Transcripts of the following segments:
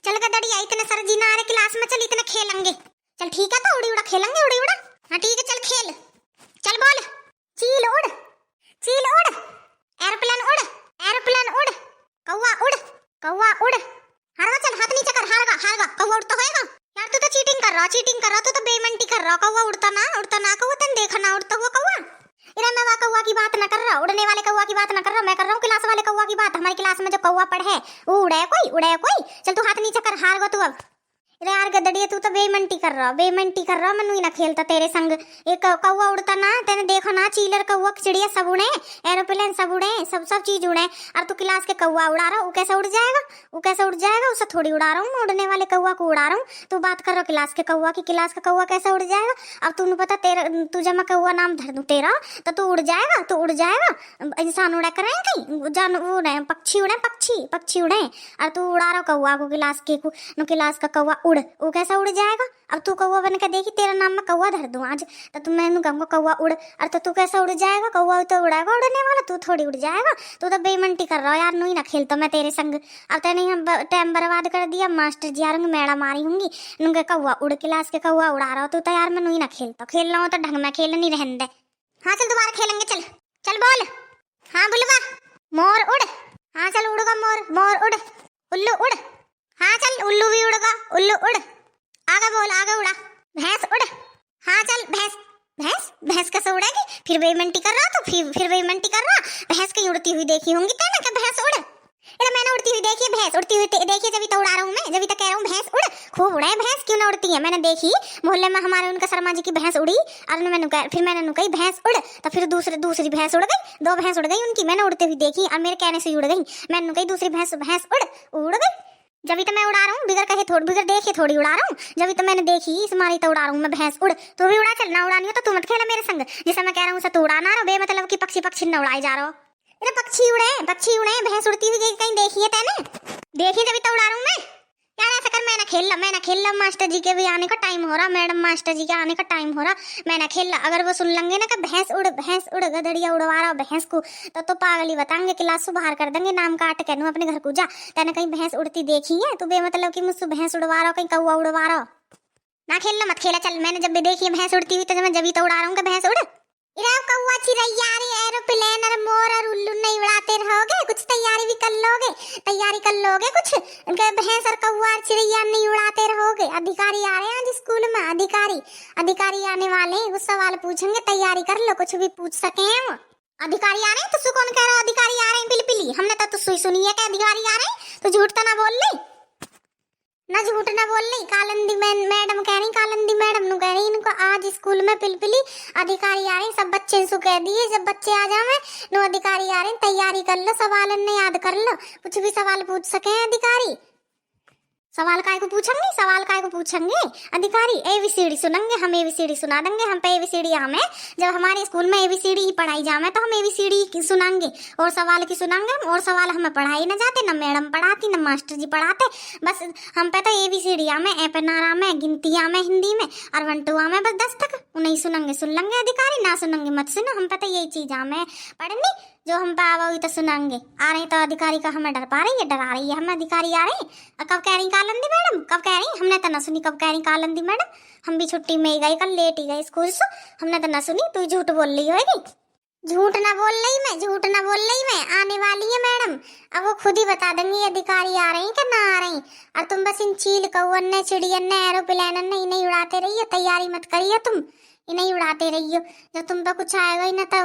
चल गदड़िया, इतने सर जी ना आ रहे क्लास में, चल इतने खेलेंगे। चल ठीक है, तो उड़ी उड़ा खेलेंगे, उड़ी उड़ा। हाँ ठीक है, चल खेल, चल बोल। चील उड़, चील उड़, एरोप्लेन उड़, एरोप्लेन उड़, कौवा उड़, कौवा उड़। हारगा, चल हाथ नीचे कर, हारगा हारगा, कौवा उड़ता होएगा। यार तू तो चीटिंग कर रहा, चीटिंग कर रहा, तू तो बेईमानी कर रहा। कौवा उड़ता ना कौवा, तन देखा ना उड़ता हुआ कौवा। इधर मैं कौवा की बात ना कर रहा, उड़ने वाले कौवा की बात ना कर रहा, मैं कर रहा हूँ क्लास वाले कौवा की बात। हमारी क्लास में जो कौवा पढ़े वो उड़े कोई, उड़े कोई। चल तू हाथ नीचे कर, हार गो तू अब। अरे यार गदड़िया, तू तो बेईमानी कर रहा, बेईमानी कर रहा। मैं ना खेलता तेरे संग। एक कौवा उड़ता ना, तेने देखा ना, चीलर कौवा चिड़िया सब उड़े, एरोप्लेन सब उड़े, सब चीज उड़े। और तू क्लास के कौवा उड़ा रहा, वो कैसे उड़ जाएगा, वो कैसे उड़ जाएगा? उसे थोड़ी उड़ा रहा हूँ, उड़ने वाले कौवा को उड़ा रहा हूँ। तू बात कर रहा क्लास के कौवा की, क्लास का कौवा कैसे उड़ जाएगा? अब तू पता तेरा, तू जब मैं कौवा नाम धर दूं तेरा तो तू उड़ जाएगा, तू उड़ जाएगा। इंसान उड़ा कर कहीं जान, वो उड़े पक्षी उड़े, पक्षी उड़े, और तू उड़ा रहा कौवा को, क्लास के को, क्लास का कौवा उड़, वो कैसा उड़ जाएगा? अब तू कौवा बन के देखी, तेरा नाम मैं कौवा धर दूं आज, तो मैं कहूँगा कौवा उड़, और तो तू कैसा उड़ जाएगा? कौवा तो उड़ाएगा, उड़ने वाला, तू थोड़ी उड़ जाएगा। तू तो बेईमानी कर रहा है यार, नहीं ना खेलता मैं तेरे संग। अब तेने यहाँ टाइम बर्बाद कर दिया, मास्टर जी आ रहे, मैडम आ रही होंगी, उनके कौवा उड़, क्लास के कौवा उड़ा रहा हो तू तो यार। मैं नहीं ना खेलता, खेल रहा हूँ तो ढंग में खेल, नहीं रहने दे। हाँ चल दोबारा खेलेंगे, चल चल बोल। हाँ बुलवा, मोर उड़, हाँ चल उड़गा मोर, मोर उड़, उल्लू उड़, हाँ चल उल्लू भी उड़गा, उल्लू उड़, आगे बोल, आगे उड़ा। भैंस उड़, हाँ चल भैंस, भैंस भैंस कैसे उड़ेगी? फिर बेईमानी कर रहा, तो फिर बेईमानी कर रहा। भैंस कहीं उड़ती हुई देखी होंगी तेने कि भैंस उड़? अरे मैंने उड़ती हुई देखी है, भैंस उड़ती हुई देखी, जब तो उड़ा रहा हूँ मैं, जब तक कह रहा हूँ भैंस उड़। खूब उड़े भैंस, क्यों ना उड़ती है? मैंने देखी मोहल्ले में हमारे, उनका शर्मा जी की भैंस उड़ी, और फिर मैंने कही भैंस उड़, तो फिर दूसरी भैंस उड़ गई, दो भैंस उड़ गई उनकी, मैंने उड़ती हुई देखी और मेरे कहने से उड़ गई। मैंने कही दूसरी भैंस उड़ गई। जब तो मैं उड़ा रहा हूँ, बिगर कहे थोड़ी, बिगर देखे थोड़ी उड़ा रहा हूँ, जब तो मैंने देखी इस मारी तो उड़ा रहा हूँ मैं भैंस उड़। तू भी उड़ा, चल ना उड़ानी हो तो तू मत खेला मेरे संग, जैसा मैं कह रहा हूँ उसे तू उड़ाना रहो, बेमतलब की पक्षी न उड़ाए जा रहा हो। अरे पक्षी उड़े, भैंस उड़ती हुई कहीं देखी है तेने? देखी जब तो उड़ा रहा हूँ मैं। यार ऐसा कर, मैं ना खेल ला, मास्टर जी के भी आने का टाइम हो रहा, मैडम मास्टर जी के आने का टाइम हो रहा, मैं ना खेल ला। अगर वो सुन लेंगे ना कि भैंस उड़, गदड़िया उड़वा रहा भैंस को, तो पागल ही बताएंगे, क्लास से बाहर कर देंगे, नाम काट के अपने घर को जा। तेने कहीं भैंस उड़ती देखी है? तू बेमतलब की मुझसे भैंस उड़वा रहा, कहीं कौवा उड़वा रहा। ना खेलना, मत खेला, चल। मैंने जब भी देखी है भैंस उड़ती हुई तो मैं जब तो उड़ा रहा हूँ भैंस उड़। कौवा चिड़ैया, एरोप्लेन और मोर और उल्लू नहीं उड़ाते रहोगे? कुछ तैयारी भी कर लोगे, कुछ भैंस और कौवा और चिड़ैया नहीं उड़ाते रहोगे? अधिकारी आ रहे हैं आज स्कूल में, अधिकारी आने वाले हैं, कुछ सवाल पूछेंगे, तैयारी कर लो, कुछ भी पूछ सके हैं वो। अधिकारी आ रहे हैं तो कौन कह रहा है अधिकारी आ रहे हैं? पिली हमने तो सुनी है कि अधिकारी आ रहे हैं, तो झूठ तो ना बोल ली, ना झूठ ना बोल ली। कालंदी मैडम कह रही, कालंदी मैडम नु कह रही इनको आज स्कूल में पिलपिली अधिकारी आ रहे हैं, सब बच्चे सु कह दिए, जब बच्चे आ जावे नो अधिकारी आ रहे हैं, तैयारी कर लो, सवाल ने याद कर लो, कुछ भी सवाल पूछ सके हैं अधिकारी। सवाल काय को पूछेंगे अधिकारी? एबीसीडी सुनेंगे हम, एबीसीडी सुना देंगे हम पे, एबीसीडी हमें जब हमारे स्कूल में एबीसीडी ही पढ़ाई जाए तो हम एबीसीडी की सुनाएंगे, और सवाल की सुनाएंगे हम, और सवाल हमें पढ़ाई ना जाते, ना मैडम पढ़ाती ना मास्टर जी पढ़ाते, बस हम पे तो एबीसीडी हमें, ए पे नारा में, गिनती हमें हिंदी में, और 1 2 हमें बस 10 तक। नहीं सुनेंगे सुन लेंगे अधिकारी, ना सुनेंगे मत सुनो, हम पे तो यही चीज हमें पढ़नी, जो हम पे आवा तो सुनाएंगे। आ रहे तो अधिकारी का हमें डर पा रही है, डरा रही है हमें, अधिकारी आ रहे हैं। कब कह रही कालंदी मैडम, कब कह रही? हमने तो ना सुनी कब कह रही कालंदी मैडम, हम भी छुट्टी में ही गए, कल लेट ही गए स्कूल से, हमने तो ना सुनी। तू झूठ बोल रही होगी। झूठ ना बोल रही मैं, आने वाली है मैडम, अब वो खुद ही बता देंगी अधिकारी आ रहे हैं कि ना आ रहे हैं। और तुम बस इन चील कौवन ने, चिड़ियन ने, एरोप्लेन ने नहीं उड़ाते रहिए, तैयारी मत करिए तुम, नहीं उड़ाते रहियो। जब तुम पे कुछ आएगा ही ना तो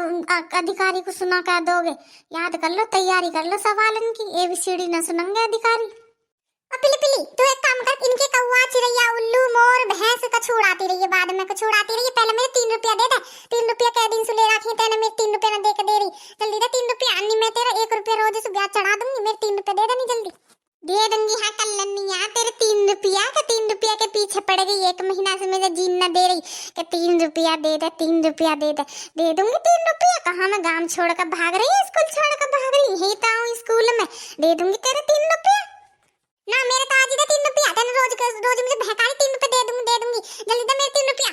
अधिकारी को सुना क्या दोगे? याद कर लो, तैयारी कर लो सवालन की, एबीसीडी ना सुनेंगे अधिकारी। पिली तू एक काम कर, इनके कौवा चिड़ैया उल्लू मोर भैंस कछु उड़ाती रही है, बाद में कछु उड़ाती रही है, पहले मेरे 3 रुपया दे दे। 3 रुपया कै दिन से ले रखी है तेने, मेरे 3 रुपया ना दे के दे रही, जल्दी दे 3 रुपया, अन्नी मैं तेरा 1 रुपया रोज से ब्याज चढ़ा दूंगी, मेरे 3 रुपया दे देनी जल्दी। दे दूंगी हाँ कल्लनिया, तेरे 3 रुपया के 3 रुपया के पीछे पड़ गई, 1 महीना से मुझे जीन न दे रही कि 3 रुपया दे दे, 3 रुपया दे दूंगी 3 रुपया। कहाँ मैं गांव छोड़ कर भाग रही है, स्कूल छोड़ कर भाग रही है, तो हूँ स्कूल में, दे दूंगी तेरे 3 रुपया। ना मेरे तो आज ही दे 3 रुपया, तेने रोज मुझे बहका रही, 3 रुपया दे दूंगी, जल्दी दे मेरे 3 रुपया।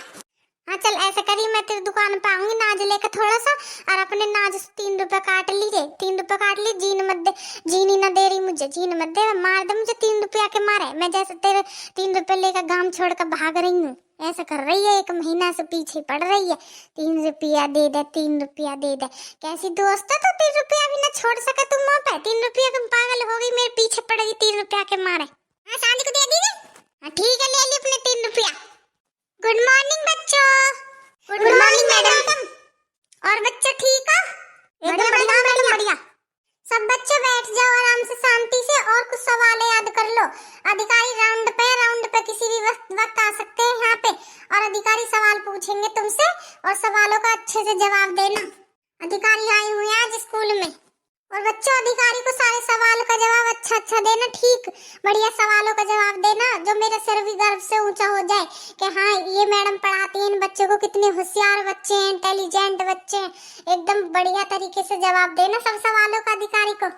हाँ चल ऐसा करी, मैं तेरी दुकान दुकान पे आऊंगी नाज लेकर थोड़ा सा, और अपने नाज से 3 रुपए काट ली रे, 3 रुपए काट ली। जीन मत दे, जीनी ना दे रही मुझे, जीन मत दे, मार दे मुझे 3 रुपया के मारे। मैं जैसे तेरे 3 रुपए लेकर गांव छोड़कर भाग रही हूँ ऐसा कर रही है, 1 महीना से पीछे पड़ रही है। 3 रुपया दे दे, 3 रुपया दे दे। कैसी दोस्त है तो 3 रुपया भी ना छोड़ सके तुम मुँह पे। 3 रुपया तुम पागल हो गई, मेरे पीछे पड़ेगी 3 रुपया के मारे। हाँ सांझ को दे दी ना, ठीक है ले ली अपने 3 रुपया। गुड मॉर्निंग बच्चों। Good morning madam. और बच्चे ठीक है? एकदम बढ़िया मैडम बढ़िया। सब बच्चे बैठ जाओ आराम से शांति से, और कुछ सवाल याद कर लो। अधिकारी राउंड पे किसी भी वक्त आ सकते हैं यहाँ पे, और अधिकारी सवाल पूछेंगे तुमसे, और सवालों का अच्छे से जवाब देना। अधिकारी आए हुए हैं आज स्कूल में, और बच्चों अधिकारी को सारे सवालों का जवाब अच्छा देना, ठीक बढ़िया सवालों का जवाब देना, जो मेरे सिर भी गर्व से ऊंचा हो जाए कि हाँ ये मैडम पढ़ाती हैं इन बच्चों को, कितने होशियार बच्चे हैं, इंटेलिजेंट बच्चे हैं। एकदम बढ़िया तरीके से जवाब देना सब सवालों का अधिकारी को।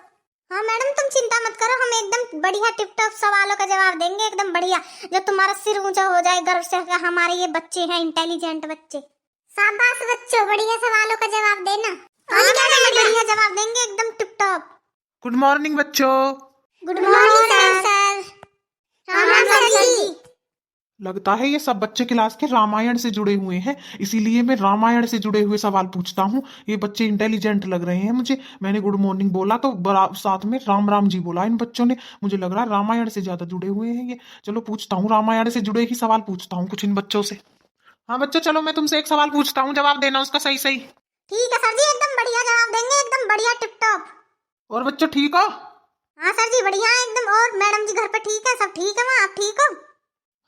हाँ मैडम तुम चिंता मत करो, हम एकदम बढ़िया टिप टॉप सवालों का जवाब देंगे, एकदम बढ़िया, जो तुम्हारा सिर ऊंचा हो जाए गर्व से कि हमारे ये बच्चे हैं इंटेलिजेंट बच्चे। शाबाश बच्चों, बढ़िया सवालों का जवाब देना। हाँ मैडम बढ़िया जवाब देंगे, एकदम टिप टॉप। गुड मॉर्निंग बच्चों। Good morning sir. Ram Ram sir ji. लगता है ये सब बच्चे क्लास के रामायण से जुड़े हुए हैं, इसीलिए मैं रामायण से जुड़े हुए सवाल पूछता हूँ। ये बच्चे इंटेलिजेंट लग रहे हैं मुझे। मैंने गुड मॉर्निंग बोला तो साथ में राम राम जी बोला इन बच्चों ने। मुझे लग रहा है रामायण से ज्यादा जुड़े हुए हैं ये। चलो पूछता हूँ, रामायण से जुड़े ही सवाल पूछता हूँ कुछ इन बच्चों से। हाँ बच्चों चलो मैं तुमसे एक सवाल पूछता हूँ, जवाब देना उसका सही सही। ठीक है सर जी, एकदम बढ़िया जवाब देंगे, एकदम बढ़िया टिप टॉप। और बच्चों ठीक हो? हाँ सर जी बढ़िया है एकदम। और मैडम जी घर पे ठीक है, सब ठीक है वहाँ, आप ठीक हो?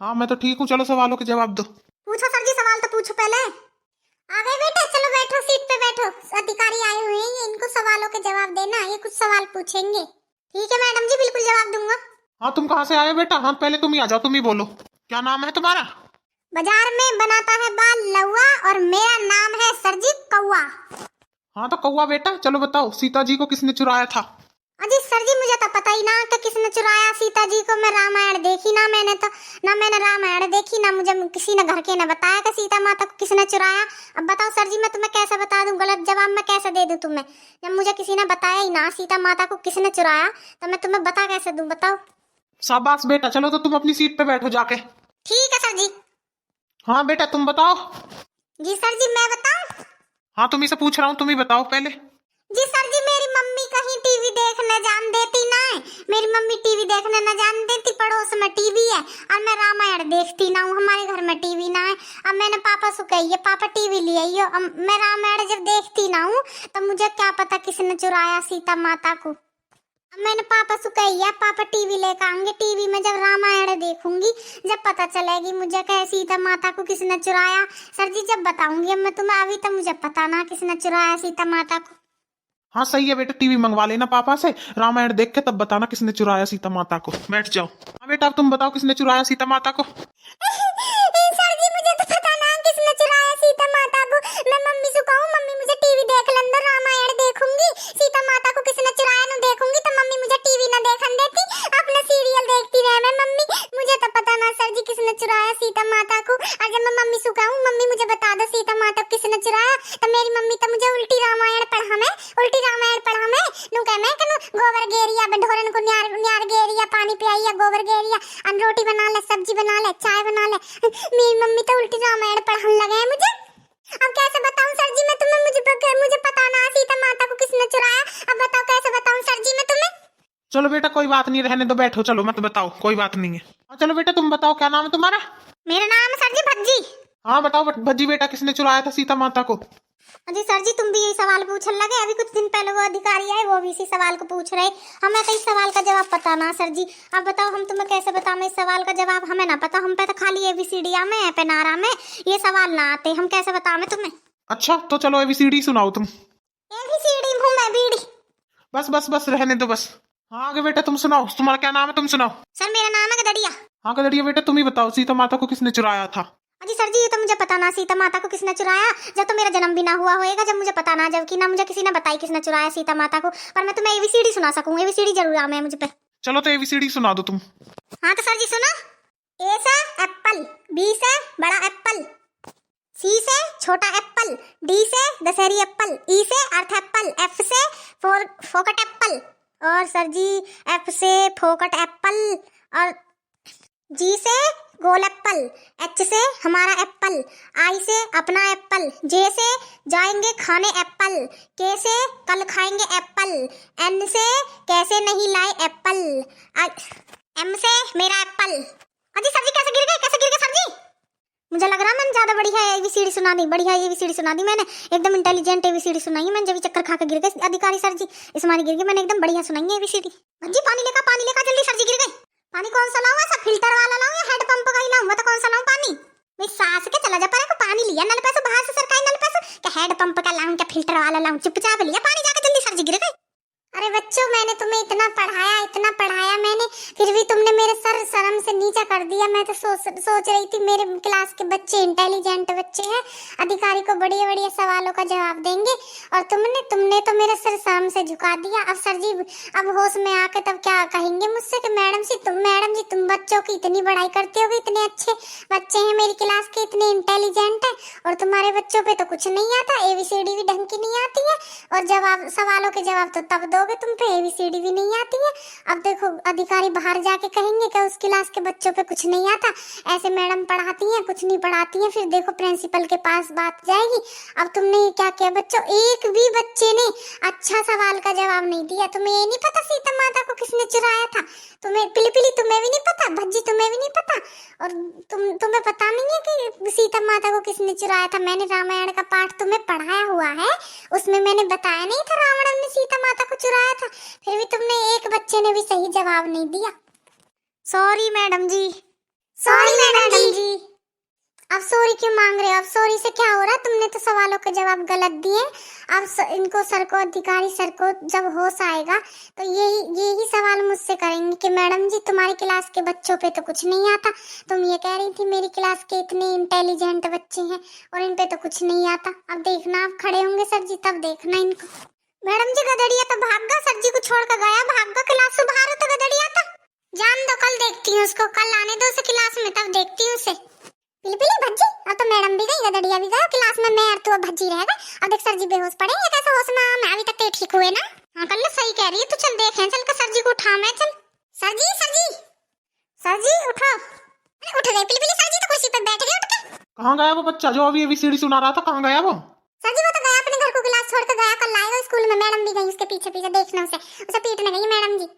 हाँ मैं तो ठीक हूँ। चलो सवालों के जवाब दो। पूछो सर जी, सवाल तो पूछो पहले। आ गए बेटा, चलो बैठो सीट पे बैठो। अधिकारी आए हुए हैं, इनको सवालों के जवाब देना, ये कुछ सवाल पूछेंगे। ठीक है मैडम जी, बिल्कुल जवाब दूंगा। हाँ तुम कहाँ से आए हो बेटा? हाँ पहले तुम ही आ जाओ, तुम ही बोलो क्या नाम है तुम्हारा? बाजार में बनाता है बाल लौआ, और मेरा नाम है सर जी कौआ। हाँ तो कौआ बेटा, चलो बताओ सीता जी को किसने चुराया था? अजी सर जी मुझे तो पता ही ना कि किसने चुराया सीता जी को। मैं रामायण देखी ना, मैंने रामायण देखी ना, मुझे किसी ने घर के ने बताया कि सीता माता को किसने चुराया। अब बताओ सर जी मैं तुम्हें कैसे बता दूं, गलत जवाब मैं कैसे दे दूं तुम्हें, जब मुझे किसी ने बताया ही ना सीता माता को किसने चुराया, तो मैं तुम्हें बता कैसे दूं, बताओ। शाबाश बेटा, चलो तो तुम अपनी सीट पे बैठो जाके। ठीक है सर जी। हाँ बेटा तुम बताओ। जी सर जी मैं बताऊं? हाँ तुम्ही से पूछ रहा हूँ, तुम ही बताओ पहले। जी सर जी, मेरी मम्मी कहीं टीवी देखने जान देती ना है, मेरी मम्मी टीवी देखने न जान देती, पड़ोस में टीवी है और मैं रामायण देखती ना हूँ, हमारे घर में टीवी ना है। अब मैंने पापा से कही है पापा टीवी ले आइयो। अब मैं रामायण जब देखती ना हूँ तो मुझे क्या पता किसने चुराया सीता माता को। अब मैंने पापा से कही है पापा टीवी लेकर आएंगे, टीवी में जब रामायण देखूंगी जब पता चलेगी मुझे क्या सीता माता को किसने चुराया। सर जी जब बताऊंगी अब मैं तुम्हें, अभी तो मुझे पता ना किसने चुराया सीता माता को। हाँ सही है बेटा, टीवी मंगवा लेना पापा से, रामायण देख के तब बताना किसने चुराया सीता माता को। बैठ जाओ। हाँ बेटा अब तुम बताओ किसने चुराया सीता माता को? सर जी मुझे तो पता ना किसने चुराया सीता माता को। मैं मम्मी से कहूँ मम्मी मुझे टीवी देख लन दो, रामायण देखूंगी, सीता माता को किसने चुराया न देखूंगी तो मम्मी मुझे टीवी न देखने देती, अपना सीरियल देखती रहे मैं। मम्मी मुझे तो पता ना सर जी किसने चुराया सीता माता को। और जब मैं मम्मी से कहूँ मम्मी मुझे बता दो सीता माता को किसने चुराया, तो मेरी मम्मी तो मुझे उल्टी रामायण पढ़ा मैं नु कह मैं कनु गोबर गेरिया ढोरन को न्यार गेरिया, पानी पियाइया गोबर गेरिया, अन रोटी बना ले, सब्जी बना ले, चाय बना ले। मेरी मम्मी तो उल्टी रामायण पढ़ाने लगे हैं मुझे। अब कैसे बताऊं सर जी मैं तुम्हें, मुझे पता ना सीता माता को किसने चुराया। अब बताओ कैसे बताऊं सर जी मैं तुम्हें। चलो बेटा कोई बात नहीं, रहने दो, बैठो, चलो मत बताओ, कोई बात नहीं है। हाँ चलो बेटा तुम बताओ क्या नाम है तुम्हारा? मेरा नाम है सर जी भज्जी। हाँ बताओ भज्जी बेटा, किसने चुराया था सीता माता को? अजी सर जी तुम भी यही सवाल पूछने लगे, अभी कुछ दिन पहले वो अधिकारी आए वो भी इसी सवाल को पूछ रहे। हमें तो इस सवाल का जवाब पता ना सर जी। अब बताओ हम तुम्हें कैसे बताओ, इस सवाल का जवाब हमें ना पता, हम पे तो खाली एबीसीडी में पेनारा में ये सवाल ना आते, हम कैसे बताओ मैं तुम्हें। अच्छा तो चलो एबीसीडी सुनाओ तुम। एबीसीडी हूँ मैं बीड़ी। बस बस बस रहने दो बस। हाँ आगे बेटा तुम सुनाओ, तुम्हारा क्या नाम है तुम सुनाओ। सर मेरा नाम है गदड़िया। हाँ गदड़िया बेटा तुम ही बताओ सीता माता को किसने चुराया था? अजी सर जी ये तो मुझे पता ना सीता माता को किसने चुराया, जब तो मेरा जन्म भी ना हुआ होएगा जब मुझे पता ना, जबकि ना मुझे किसी ने बताई किसने चुराया सीता माता को। पर मैं तुम्हें एबीसीडी सुना सकूं, एबीसीडी जरूर आम है मुझ पे। चलो तो एबीसीडी सुना दो तुम। हाँ तो सर जी सुनो। ए से एप्पल, बी से बड़ा एप्पल, सी से छोटा एप्पल, डी से दशहरी एप्पल, ई से अर्थ एप्पल, एफ से फोकट एप्पल, और सर जी एफ से फोकट एप्पल, और जी से गोल एप्पल, एच से हमारा एप्पल, आई से अपना एप्पल, जे से जाएंगे खाने एप्पल, के से कल खाएंगे एप्पल, एन से कैसे नहीं लाए एप्पल, एम से मेरा एप्पल। अजी सर जी कैसे गिर गए सर जी? मुझे लग रहा है मैंने ज्यादा बढ़िया एबीसीडी सुना दी, बढ़िया एबीसीडी सुना दी मैंने, एकदम इंटेलिजेंट एबीसीडी सुनाई है मैंने। जब चक्कर खा के गिर गए अधिकारी सर जी, इस मारी गिर गए, मैंने एकदम बढ़िया सुनाई है एबीसीडी। जी पानी लेका जल्दी, सर जी गिर गए। पानी कौन सा लाऊं, ऐसा फिल्टर वाला लाऊं या हेड पंप का ही लाऊं, बता कौन सा लाऊं पानी? मैं सास के चला जा पर को पानी लिया नल पे से, बाहर से सरकारी नल पे से, क्या हेड पंप का लाऊं क्या फिल्टर वाला लाऊं? चुपचाप लिया पानी, जाके जल्दी सर जी गिर गए। अरे बच्चों मैंने तुम्हें इतना पढ़ाया मैंने, फिर भी तुमने मेरे सर शर्म से नीचा कर दिया। मैं तो सोच रही थी मेरे क्लास के बच्चे इंटेलिजेंट बच्चे हैं, अधिकारी को बढ़िया सवालों का जवाब देंगे, और तुमने तो मेरे सर शर्म से झुका दिया। अब सर जी अब होश में आके तब क्या कहेंगे मुझसे कि मैडम जी तुम बच्चों की इतनी बड़ाई करते हो, इतने अच्छे बच्चे हैं मेरी क्लास के, इतने इंटेलिजेंट है, और तुम्हारे बच्चों पे तो कुछ नहीं आता, एबीसीडी भी ढंग की नहीं आती है, और सवालों के जवाब तो तब दो तुम पे, एबीसीडी भी नहीं आती है। अब देखो अधिकारी बाहर जाके कहेंगे कि उस क्लास के बच्चों पे कुछ नहीं आता, ऐसे मैडम पढ़ाती हैं, कुछ नहीं पढ़ाती हैं, फिर देखो प्रिंसिपल के पास बात जाएगी। अब तुमने ये क्या किया बच्चों, एक भी बच्चे ने अच्छा सवाल का जवाब नहीं दिया। तुम्हें ये नहीं पता सीता माता को किसने चुराया था? तुम्हें पिली तुम्हें भी नहीं पता, भज्जी तुम्हें भी नहीं पता, और तुम्हें पता नहीं है कि सीता माता को किसने चुराया था? मैंने रामायण का पाठ तुम्हें पढ़ाया हुआ है, उसमें मैंने बताया नहीं था रावण ने सीता माता को चुराया था, फिर भी तुमने एक बच्चे ने भी सही जवाब नहीं दिया। सॉरी मैडम जी, सॉरी मैडम जी। अब सॉरी क्यों मांग रहे हो? अब सॉरी से क्या हो रहा है? तुमने तो सवालों के जवाब गलत दिए। अब इनको सर को, अधिकारी सर को जब होश आएगा तो यही सवाल मुझसे करेंगे कि मैडम जी तुम्हारी क्लास के बच्चों पे तो कुछ नहीं आता, तुम ये कह रही थी मेरी क्लास के इतने इंटेलिजेंट बच्चे हैं और इन पे तो कुछ नहीं आता। अब देखना आप खड़े होंगे सर जी, तब देखना इनको। मैडम जी गदड़िया तो भागा, सर जी को छोड़ कर गया, भागा क्लास से बाहर, तो गदड़िया था। जान दो, कल देखती हूँ उसको, कल आने दो उसे क्लास में, तब देखती हूँ उसे। पिली भज्जी, अब तो मैडम भी गई, गदड़िया भी गया क्लास में, मैं और तू अब भज्जी रह गए। अब देख सर जी बेहोश पड़े, ये कैसे होश में? मैं अभी तक तो ठीक हुए ना। हाँ कल सही कह रही है, तो चल देखें, चल कर सर जी को उठा मैं, चल सर जी उठो। उठ गए पिली, सर जी तो कुर्सी पर बैठ गए उठ के। कहाँ गया वो बच्चा जो अभी एबीसीडी सुना रहा था, कहाँ गया वो? सर जी वो तो गया अपने घर को क्लास छोड़ कर गया, कल आएगा स्कूल में, मैडम भी गई उसके पीछे देखना उसे पीटने गई मैडम जी।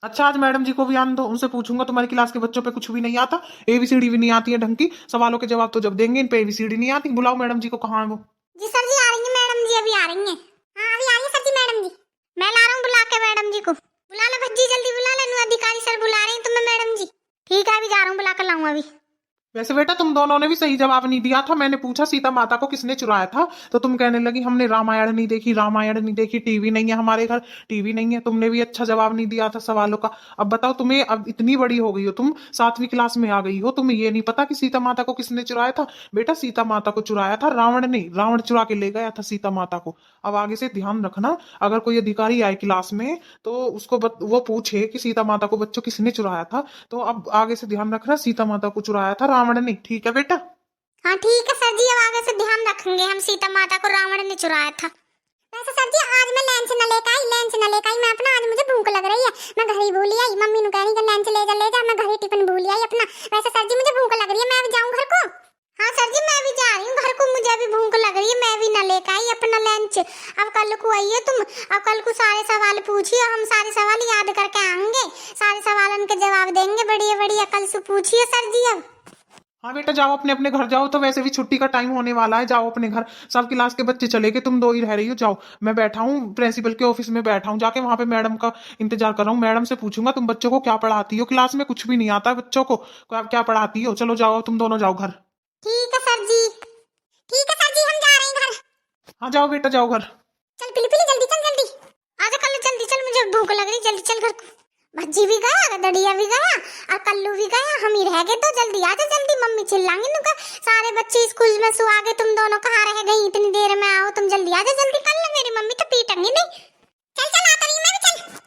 अच्छा आज मैडम जी को भी आने दो, उनसे पूछूंगा तुम्हारी क्लास के बच्चों पे कुछ भी नहीं आता, एबीसीडी भी नहीं आती है ढंग की, सवालों के जवाब तो जब देंगे इन पे एबीसीडी नहीं आती। बुलाओ मैडम जी को, कहाँ है वो? जी सर जी आ रही है मैडम जी, अभी आ रही है। हाँ अभी आ रही है सर जी मैडम जी, मैं ला रहा हूँ बुला के मैडम जी को। बुला लो भज्जी, जल्दी बुला ले, अधिकारी सर बुला रहे हैं तुम्हें मैडम जी। ठीक है अभी जा रहा हूँ, बुला कर लाऊंगा अभी। वैसे बेटा तुम दोनों ने भी सही जवाब नहीं दिया था। मैंने पूछा सीता माता को किसने चुराया था, तो तुम कहने लगी हमने रामायण नहीं देखी, टीवी नहीं है हमारे घर, टीवी नहीं है। तुमने भी अच्छा जवाब नहीं दिया था सवालों का। अब बताओ, तुम्हें अब इतनी बड़ी हो गई हो, तुम 7वीं क्लास में आ गई हो, तुम्हें ये नहीं पता कि सीता माता को किसने चुराया था? बेटा सीता माता को चुराया था रावण ने, रावण चुरा के ले गया था सीता माता को। अब आगे से ध्यान रखना, अगर कोई अधिकारी आए क्लास में तो उसको वो पूछे कि सीता माता को बच्चों किसने चुराया था, तो अब आगे से ध्यान रखना, सीता माता को चुराया था रावण ने। ठीक है बेटा? हाँ ठीक है सर जी, अब आगे से ध्यान रखेंगे, हम सीता माता को रावण ने चुराया था। वैसे सर जी आज मैं लंच न लेकर आई, मैं अपना, आज मुझे भूख लग रही है, मैं घर ही भूल आई, मम्मी ने कह रही कि लंच ले जा, मैं घर ही टिफिन भूल आई अपना। वैसे सर जी मुझे भूख लग रही है, मैं अब जाऊं घर को? हाँ सर जी मैं भी जा रही हूँ घर को, मुझे अभी भूख लग रही है, मैं भी न लेकर आई अपना लंच। अब कल को आइए तुम, अब कल को सारे सवाल पूछिए, हम सारे सवाल याद करके आएंगे, सारे सवालों के जवाब देंगे बढ़िया, कल से पूछिए सर जी। अब हाँ बेटा जाओ अपने अपने घर जाओ, तो वैसे भी छुट्टी का टाइम होने वाला है, जाओ अपने घर। सब क्लास के बच्चे चले गए, तुम 2 ही रह रही हो। जाओ, मैं बैठा हूँ प्रिंसिपल के ऑफिस में बैठा हूँ, जाके वहां पे मैडम का इंतजार कर रहा हूँ। मैडम से पूछूंगा तुम बच्चों को क्या पढ़ाती हो, क्लास में कुछ भी नहीं आता बच्चों को, क्या पढ़ाती हो। चलो जाओ, तुम दोनों जाओ घर। ठीक है सर जी, हम जा रहे हैं घर। हाँ जाओ बेटा जाओ घर। चल पिली जल्दी आजा, कल्लू जल्दी चल, मुझे भूख लग रही, जल्दी चल घर को। भज्जी भी गया, गदड़िया भी गया और कल्लू भी गया, हम ही रह गए, तो जल्दी आजा, जल्दी मम्मी चिल्लाएंगी नुका, सारे बच्चे स्कूल में सो आ गए, तुम दोनों कहाँ रह गई इतनी देर में? आओ तुम जल्दी आजा, जल्दी, कल मेरी मम्मी तो पीटेंगी नहीं। चल आता रही मैं भी, चल।